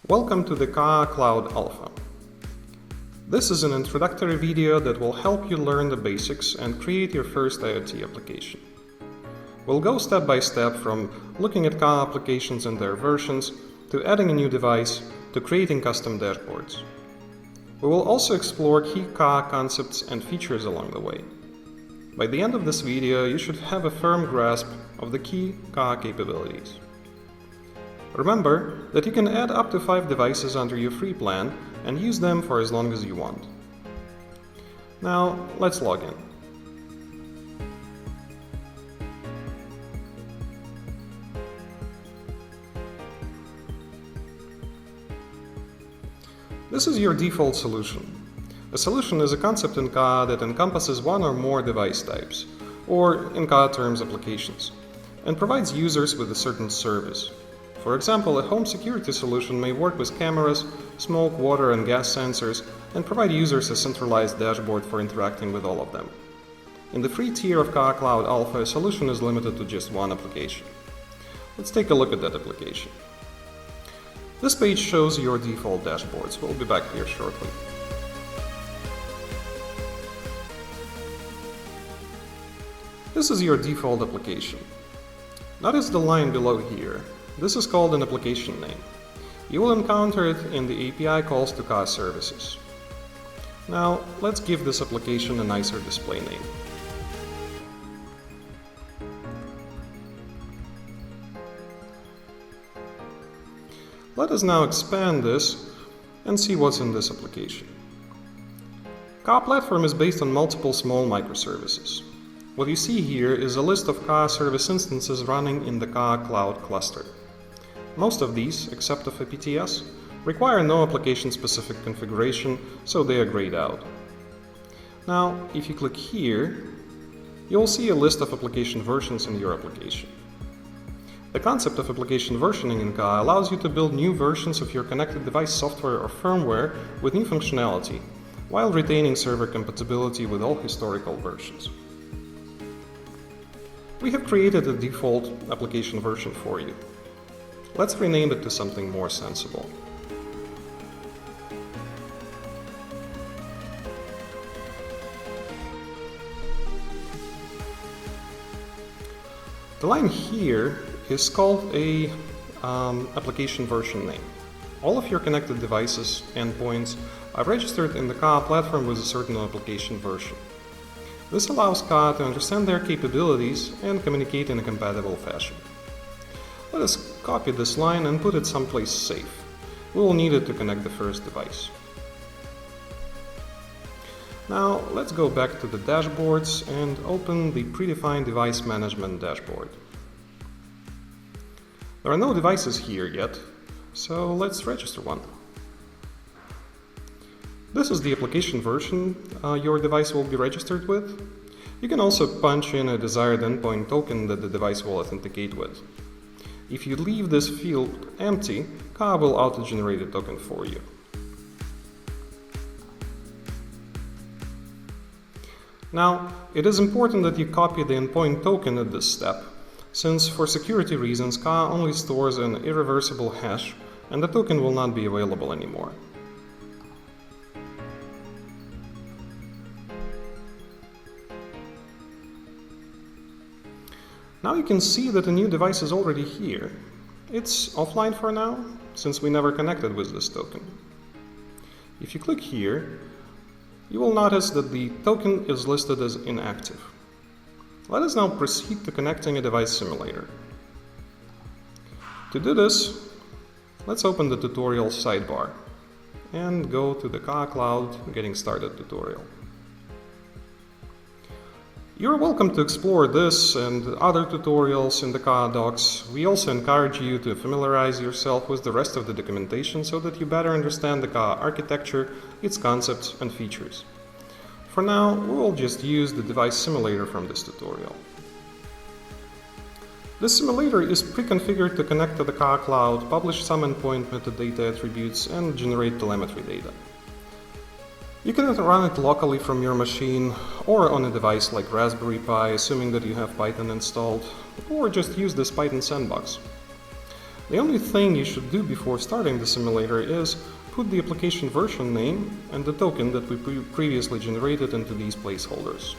Welcome to the Kaa Cloud Alpha. This is an introductory video that will help you learn the basics and create your first IoT application. We'll go step by step from looking at Kaa applications and their versions, to adding a new device, to creating custom dashboards. We will also explore key Kaa concepts and features along the way. By the end of this video, you should have a firm grasp of the key Kaa capabilities. Remember that you can add up to 5 devices under your free plan and use them for as long as you want. Now, let's log in. This is your default solution. A solution is a concept in Kaa that encompasses one or more device types, or in Kaa terms applications, and provides users with a certain service. For example, a home security solution may work with cameras, smoke, water and gas sensors, and provide users a centralized dashboard for interacting with all of them. In the free tier of Kaa Cloud Alpha, a solution is limited to just one application. Let's take a look at that application. This page shows your default dashboards. We'll be back here shortly. This is your default application. Notice the line below here. This is called an application name. You will encounter it in the API calls to Kaa services. Now, let's give this application a nicer display name. Let us now expand this and see what's in this application. Kaa Platform is based on multiple small microservices. What you see here is a list of Kaa service instances running in the Kaa Cloud cluster. Most of these, except of APTS, require no application-specific configuration, so they are grayed out. Now, if you click here, you'll see a list of application versions in your application. The concept of application versioning in Kaa allows you to build new versions of your connected device software or firmware with new functionality, while retaining server compatibility with all historical versions. We have created a default application version for you. Let's rename it to something more sensible. The line here is called a application version name. All of your connected devices, endpoints, are registered in the Kaa platform with a certain application version. This allows Kaa to understand their capabilities and communicate in a compatible fashion. Let us copy this line and put it someplace safe. We will need it to connect the first device. Now, let's go back to the dashboards and open the predefined device management dashboard. There are no devices here yet, so let's register one. This is the application version your device will be registered with. You can also punch in a desired endpoint token that the device will authenticate with. If you leave this field empty, Kaa will auto-generate a token for you. Now, it is important that you copy the endpoint token at this step, since for security reasons Kaa only stores an irreversible hash and the token will not be available anymore. Now you can see that a new device is already here. It's offline for now, since we never connected with this token. If you click here, you will notice that the token is listed as inactive. Let us now proceed to connecting a device simulator. To do this, let's open the tutorial sidebar and go to the Kaa Cloud Getting Started tutorial. You're welcome to explore this and other tutorials in the Kaa docs. We also encourage you to familiarize yourself with the rest of the documentation so that you better understand the Kaa architecture, its concepts and features. For now, we will just use the device simulator from this tutorial. This simulator is pre-configured to connect to the Kaa Cloud, publish some endpoint metadata attributes, and generate telemetry data. You can run it locally from your machine or on a device like Raspberry Pi, assuming that you have Python installed, or just use this Python sandbox. The only thing you should do before starting the simulator is put the application version name and the token that we previously generated into these placeholders.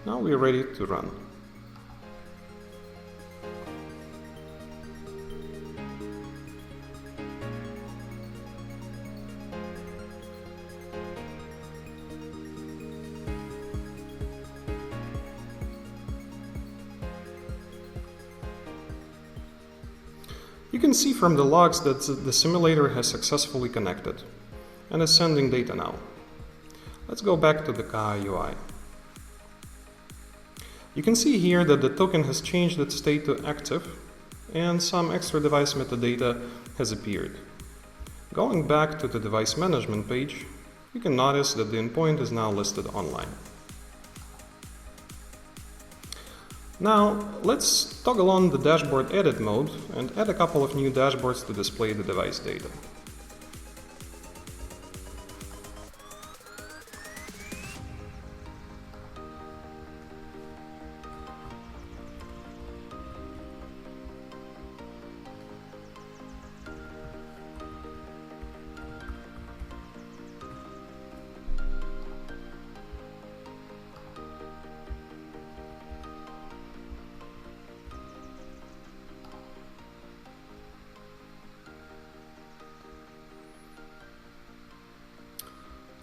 Now we are ready to run. You can see from the logs that the simulator has successfully connected and is sending data now. Let's go back to the Kaa UI. You can see here that the token has changed its state to active and some extra device metadata has appeared. Going back to the device management page, you can notice that the endpoint is now listed online. Now, let's toggle on the dashboard edit mode and add a couple of new dashboards to display the device data.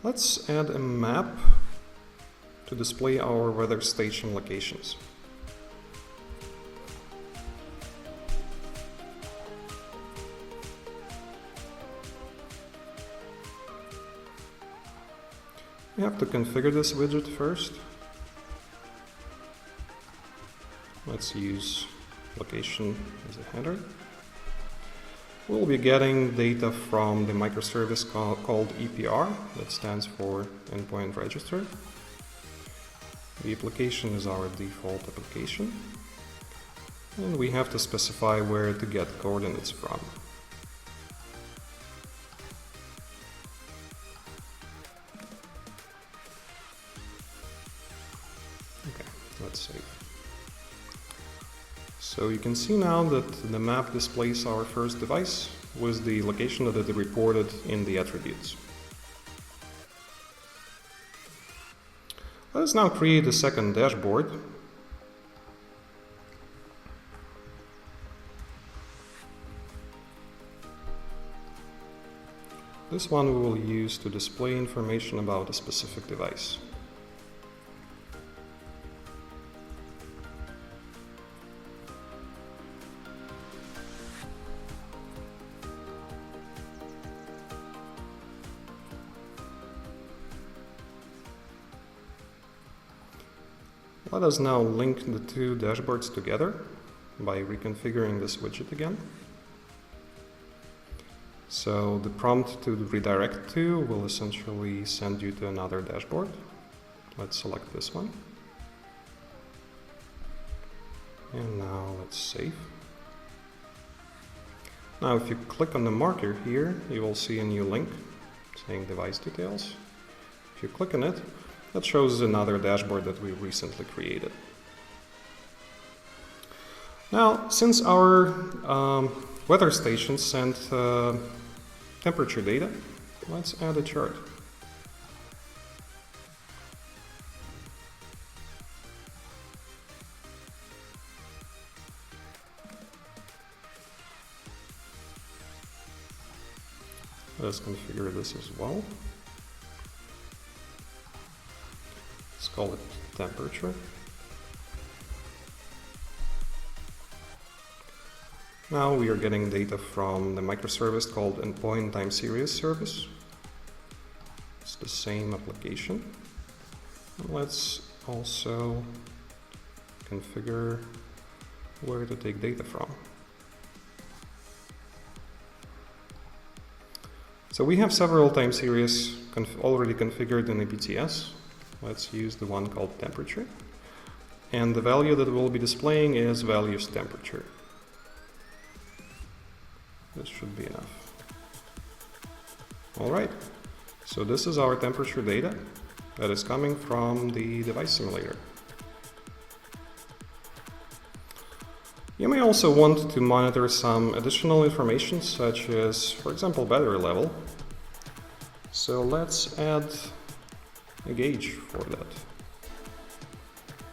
Let's add a map to display our weather station locations. We have to configure this widget first. Let's use location as a header. We'll be getting data from the microservice called EPR, that stands for Endpoint Register. The application is our default application, and we have to specify where to get coordinates from. Okay, let's save. So you can see now that the map displays our first device with the location that it reported in the attributes. Let us now create a second dashboard. This one we will use to display information about a specific device. Let us now link the two dashboards together by reconfiguring this widget again. So the prompt to redirect to will essentially send you to another dashboard. Let's select this one. And now let's save. Now if you click on the marker here, you will see a new link saying device details. If you click on it, that shows another dashboard that we recently created. Now, since our weather station sent temperature data, let's add a chart. Let's configure this as well. Let's call it temperature. Now we are getting data from the microservice called Endpoint Time Series Service. It's the same application. And let's also configure where to take data from. So we have several time series already configured in the BTS. Let's use the one called temperature. and the value that we'll be displaying is values temperature. This should be enough. Alright, so this is our temperature data that is coming from the device simulator. You may also want to monitor some additional information, such as, for example, battery level. So let's add a gauge for that.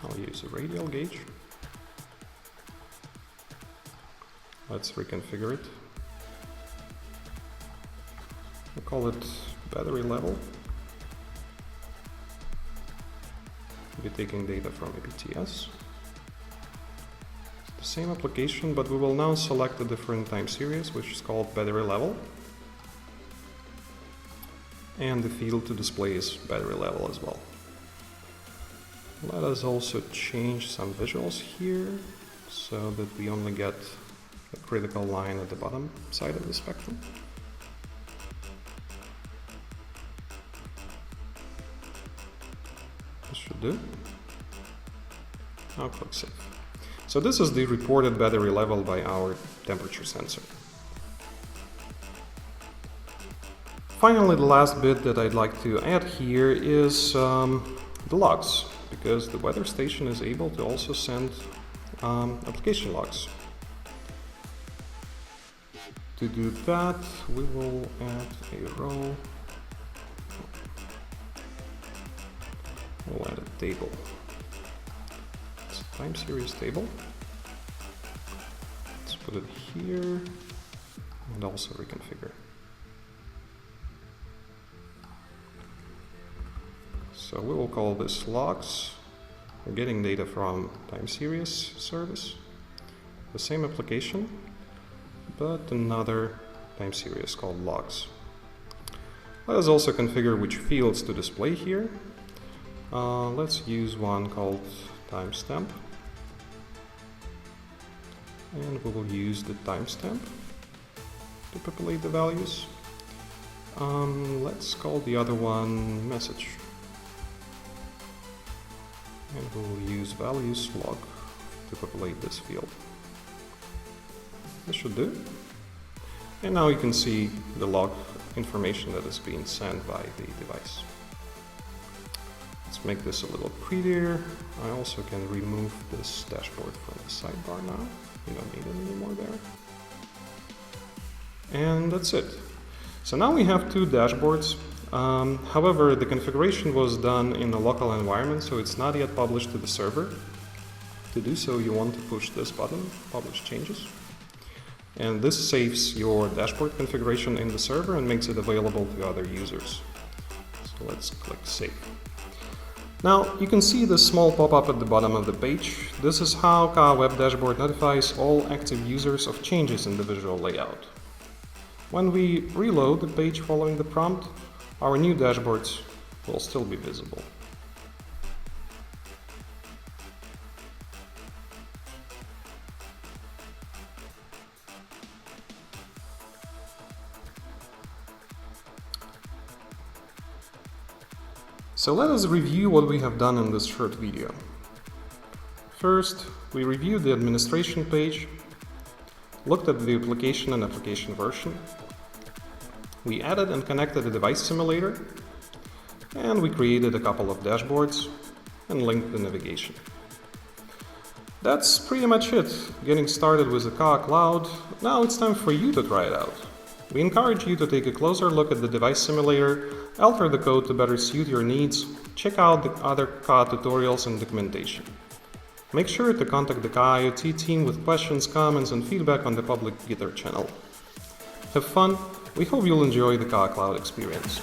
I'll use a radial gauge. Let's reconfigure it. We'll call it battery level. We'll be taking data from APTS. It's the same application, but we will now select a different time series, which is called battery level. And the field to display is battery level as well. Let us also change some visuals here so that we only get a critical line at the bottom side of the spectrum. This should do. Now click Save. So this is the reported battery level by our temperature sensor. Finally, the last bit that I'd like to add here is the logs, because the weather station is able to also send application logs. To do that, we will add a row. We'll add a table. It's a time series table. Let's put it here and also reconfigure. So we will call this logs. We're getting data from time series service, the same application, but another time series called logs. Let us also configure which fields to display here. Let's use one called timestamp, and we will use the timestamp to populate the values. Let's call the other one message. And we will use values log to populate this field. This should do. And now you can see the log information that is being sent by the device. Let's make this a little prettier. I also can remove this dashboard from the sidebar now. You don't need it anymore there. And that's it. So now we have two dashboards. However, the configuration was done in a local environment, so it's not yet published to the server. To do so, you want to push this button, Publish Changes. And this saves your dashboard configuration in the server and makes it available to other users. So let's click Save. Now, you can see this small pop-up at the bottom of the page. This is how Kaa Web Dashboard notifies all active users of changes in the visual layout. When we reload the page following the prompt, our new dashboards will still be visible. So let us review what we have done in this short video. First, we reviewed the administration page, looked at the application and application version. We added and connected a device simulator, and we created a couple of dashboards and linked the navigation. That's pretty much it. Getting started with the Kaa Cloud. Now it's time for you to try it out. We encourage you to take a closer look at the device simulator, alter the code to better suit your needs, check out the other Kaa tutorials and documentation. Make sure to contact the KaaIoT team with questions, comments, and feedback on the public GitHub channel. Have fun. We hope you'll enjoy the Kaa Cloud experience.